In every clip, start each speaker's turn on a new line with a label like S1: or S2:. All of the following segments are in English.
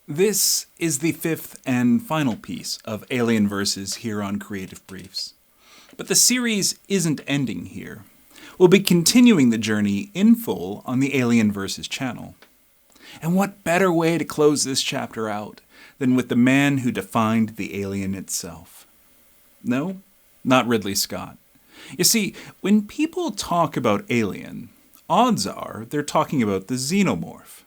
S1: This is the fifth and final piece of Alien Versus here on Creative Briefs. But the series isn't ending here. We'll be continuing the journey in full on the Alien Versus channel. And what better way to close this chapter out than with the man who defined the alien itself? No, not Ridley Scott. You see, when people talk about Alien, odds are they're talking about the Xenomorph.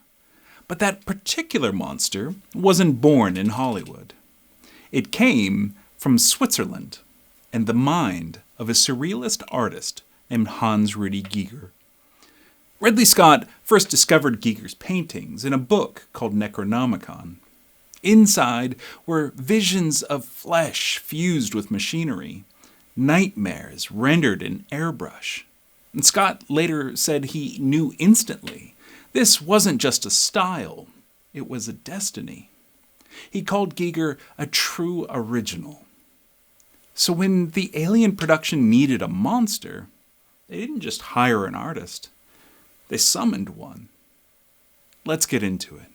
S1: But that particular monster wasn't born in Hollywood. It came from Switzerland and the mind of a surrealist artist named Hans Rudy Giger. Ridley Scott first discovered Giger's paintings in a book called Necronomicon. Inside were visions of flesh fused with machinery, nightmares rendered in airbrush. And Scott later said he knew instantly this wasn't just a style, it was a destiny. He called Giger a true original. So when the Alien production needed a monster, they didn't just hire an artist, they summoned one. Let's get into it.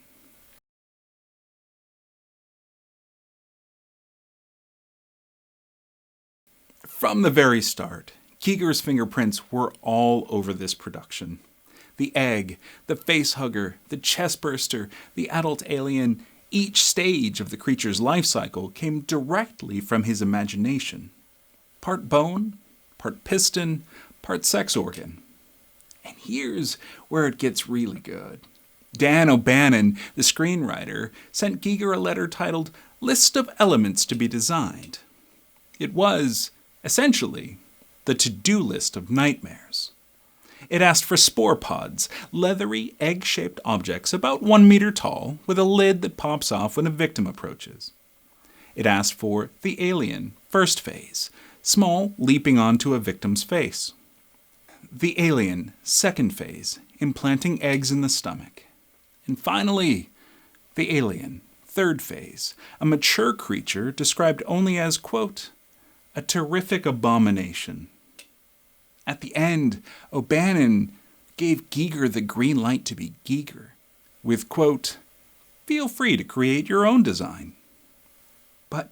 S1: From the very start, Giger's fingerprints were all over this production. The egg, the facehugger, the chestburster, the adult alien, each stage of the creature's life cycle came directly from his imagination. Part bone, part piston, part sex organ. And here's where it gets really good. Dan O'Bannon, the screenwriter, sent Giger a letter titled List of Elements to be Designed. It was, essentially, the to-do list of nightmares. It asked for spore pods, leathery, egg-shaped objects about 1 meter tall with a lid that pops off when a victim approaches. It asked for the alien, first phase, small, leaping onto a victim's face. The alien, second phase, implanting eggs in the stomach. And finally, the alien, third phase, a mature creature described only as, quote, a terrific abomination. At the end, O'Bannon gave Giger the green light to be Giger, with, quote, feel free to create your own design. But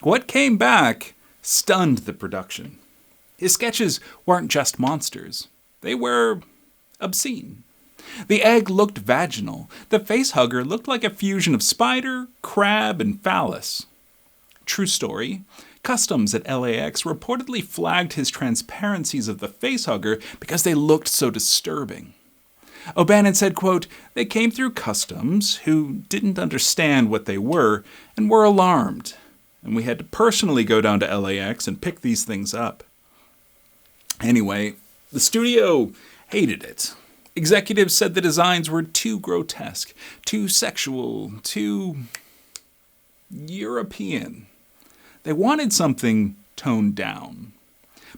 S1: what came back stunned the production. His sketches weren't just monsters. They were obscene. The egg looked vaginal. The facehugger looked like a fusion of spider, crab, and phallus. True story. Customs at LAX reportedly flagged his transparencies of the facehugger because they looked so disturbing. O'Bannon said, quote, they came through customs who didn't understand what they were and were alarmed, and we had to personally go down to LAX and pick these things up. Anyway, the studio hated it. Executives said the designs were too grotesque, too sexual, too European. They wanted something toned down.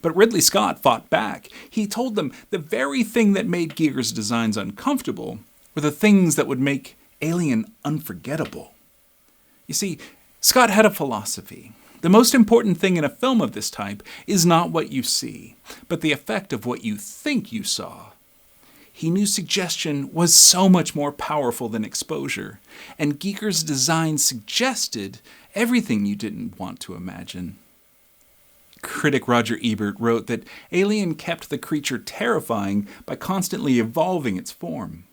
S1: But Ridley Scott fought back. He told them the very thing that made Giger's designs uncomfortable were the things that would make Alien unforgettable. You see, Scott had a philosophy. The most important thing in a film of this type is not what you see, but the effect of what you think you saw. He knew suggestion was so much more powerful than exposure, and Giger's design suggested everything you didn't want to imagine. Critic Roger Ebert wrote that Alien kept the creature terrifying by constantly evolving its form.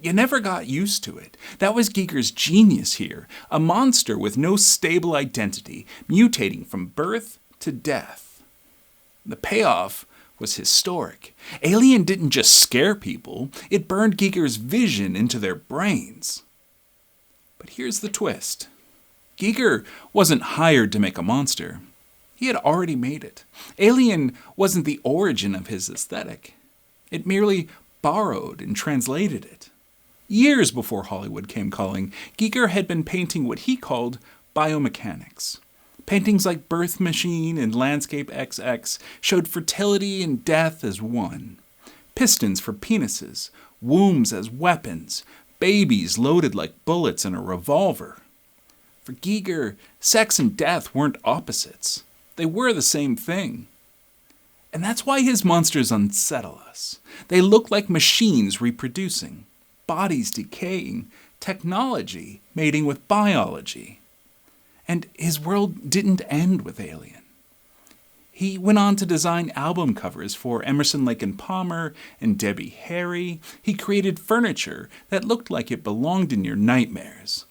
S1: You never got used to it. That was Giger's genius here, a monster with no stable identity, mutating from birth to death. The payoff was historic. Alien didn't just scare people, it burned Giger's vision into their brains. But here's the twist. Giger wasn't hired to make a monster. He had already made it. Alien wasn't the origin of his aesthetic. It merely borrowed and translated it. Years before Hollywood came calling, Giger had been painting what he called biomechanics. Paintings like Birth Machine and Landscape XX showed fertility and death as one. Pistons for penises, wombs as weapons, babies loaded like bullets in a revolver. For Giger, sex and death weren't opposites. They were the same thing. And that's why his monsters unsettle us. They look like machines reproducing, bodies decaying, technology mating with biology. And his world didn't end with Alien. He went on to design album covers for Emerson, Lake and Palmer and Debbie Harry. He created furniture that looked like it belonged in your nightmares.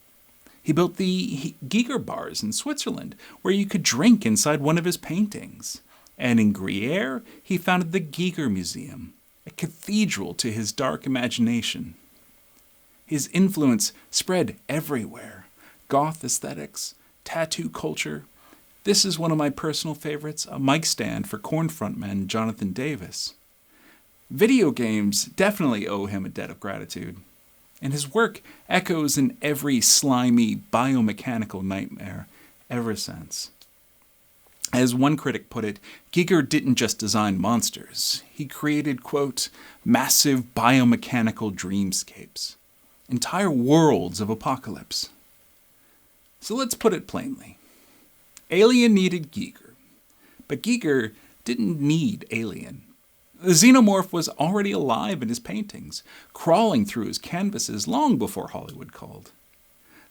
S1: He built the Giger bars in Switzerland, where you could drink inside one of his paintings. And in Gruyere, he founded the Giger Museum, a cathedral to his dark imagination. His influence spread everywhere. Goth aesthetics, tattoo culture. This is one of my personal favorites, a mic stand for Korn frontman Jonathan Davis. Video games definitely owe him a debt of gratitude, and his work echoes in every slimy biomechanical nightmare ever since. As one critic put it, Giger didn't just design monsters. He created, quote, massive biomechanical dreamscapes, entire worlds of apocalypse. So let's put it plainly. Alien needed Giger, but Giger didn't need Alien. The Xenomorph was already alive in his paintings, crawling through his canvases long before Hollywood called.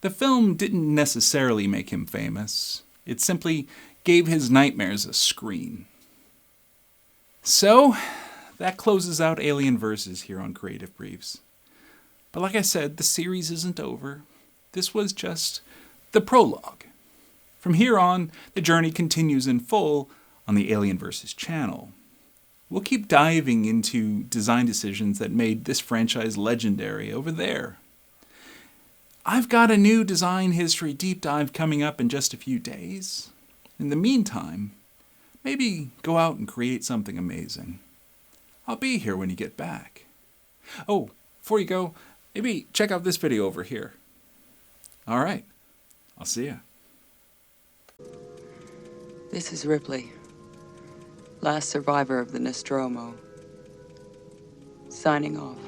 S1: The film didn't necessarily make him famous. It simply gave his nightmares a screen. So, that closes out Alien Versus here on Creative Briefs. But like I said, the series isn't over. This was just the prologue. From here on, the journey continues in full on the Alien Versus channel. We'll keep diving into design decisions that made this franchise legendary over there. I've got a new design history deep dive coming up in just a few days. In the meantime, maybe go out and create something amazing. I'll be here when you get back. Oh, before you go, maybe check out this video over here. All right, I'll see ya.
S2: This is Ripley, last survivor of the Nostromo. Signing off.